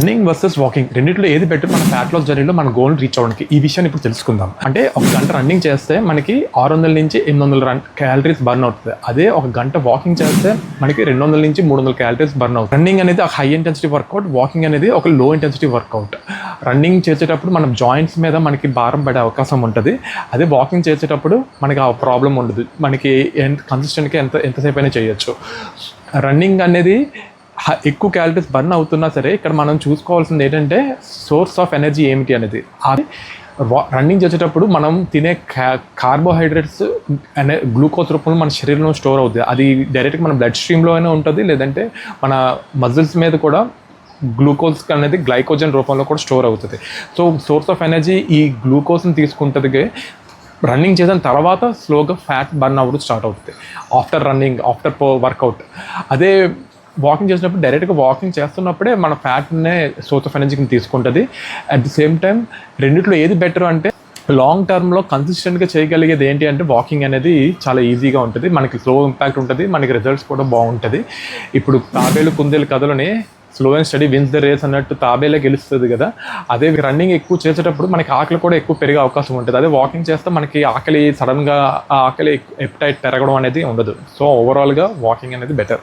Running versus walking రెండిట్లో ఏది better మన ఫ్యాట్ లాస్ జర్నీలో మన గోల్ రీచ్ అవ్వడానికి ఈ విషయాన్ని ఇప్పుడు తెలుసుకుందాం. అంటే ఒక గంట రన్నింగ్ చేస్తే మనకి 600 నుంచి 800 క్యాలరీస్ బర్న్ అవుతుంది. అదే ఒక గంట వాకింగ్ చేస్తే మనకి 200 నుంచి 300 క్యాలరీస్ బర్న్ అవుతుంది. రన్నింగ్ అనేది ఒక హై ఇంటెన్సిటీ వర్కౌట్, వాకింగ్ అనేది ఒక లో ఇంటెన్సిటీ వర్కౌట్. రన్నింగ్ చేసేటప్పుడు మనం జాయింట్స్ మీద మనకి భారం పడే అవకాశం ఉంటుంది. అదే వాకింగ్ చేసేటప్పుడు మనకి ఆ ప్రాబ్లం ఉండదు. మనకి కన్సిస్టెంట్గా ఎంతసేపు అయినా చేయొచ్చు. రన్నింగ్ అనేది ఎక్కువ క్యాలరీస్ బర్న్ అవుతున్నా సరే ఇక్కడ మనం చూసుకోవాల్సింది ఏంటంటే సోర్స్ ఆఫ్ ఎనర్జీ ఏమిటి అనేది. అది రన్నింగ్ చేసేటప్పుడు మనం తినే కార్బోహైడ్రేట్స్ అనే గ్లూకోజ్ రూపంలో మన శరీరంలో స్టోర్ అవుతుంది. అది డైరెక్ట్గా మన బ్లడ్ స్ట్రీమ్లో అయినా ఉంటుంది, లేదంటే మన మజిల్స్ మీద కూడా గ్లూకోజ్ అనేది గ్లైకోజన్ రూపంలో కూడా స్టోర్ అవుతుంది. సో సోర్స్ ఆఫ్ ఎనర్జీ ఈ గ్లూకోజ్ని తీసుకుంటుంది. రన్నింగ్ చేసిన తర్వాత స్లోగా ఫ్యాట్ బర్న్ అవ్వడం స్టార్ట్ అవుతుంది ఆఫ్టర్ వర్కౌట్. అదే వాకింగ్ చేసినప్పుడు డైరెక్ట్గా వాకింగ్ చేస్తున్నప్పుడే మన ఫ్యాట్నే సోర్స్ ఆఫ్ ఎనర్జీని తీసుకుంటుంది. అట్ ది సేమ్ టైం రెండిట్లో ఏది బెటర్ అంటే లాంగ్ టర్మ్లో కన్సిస్టెంట్గా చేయగలిగేది ఏంటి అంటే వాకింగ్ అనేది చాలా ఈజీగా ఉంటుంది. మనకి స్లో ఇంపాక్ట్ ఉంటుంది, మనకి రిజల్ట్స్ కూడా బాగుంటుంది. ఇప్పుడు తాబేలు కుందేలు కథలోనే slow and steady wins the race అన్నట్టు తాబేలే గెలుస్తుంది కదా. అదే రన్నింగ్ ఎక్కువ చేసేటప్పుడు మనకి ఆకలి కూడా ఎక్కువ పెరిగే అవకాశం ఉంటుంది. అదే వాకింగ్ చేస్తే మనకి ఆకలి సడన్గా ఎపిటైట్ పెరగడం అనేది ఉండదు. సో ఓవరాల్గా వాకింగ్ అనేది బెటర్.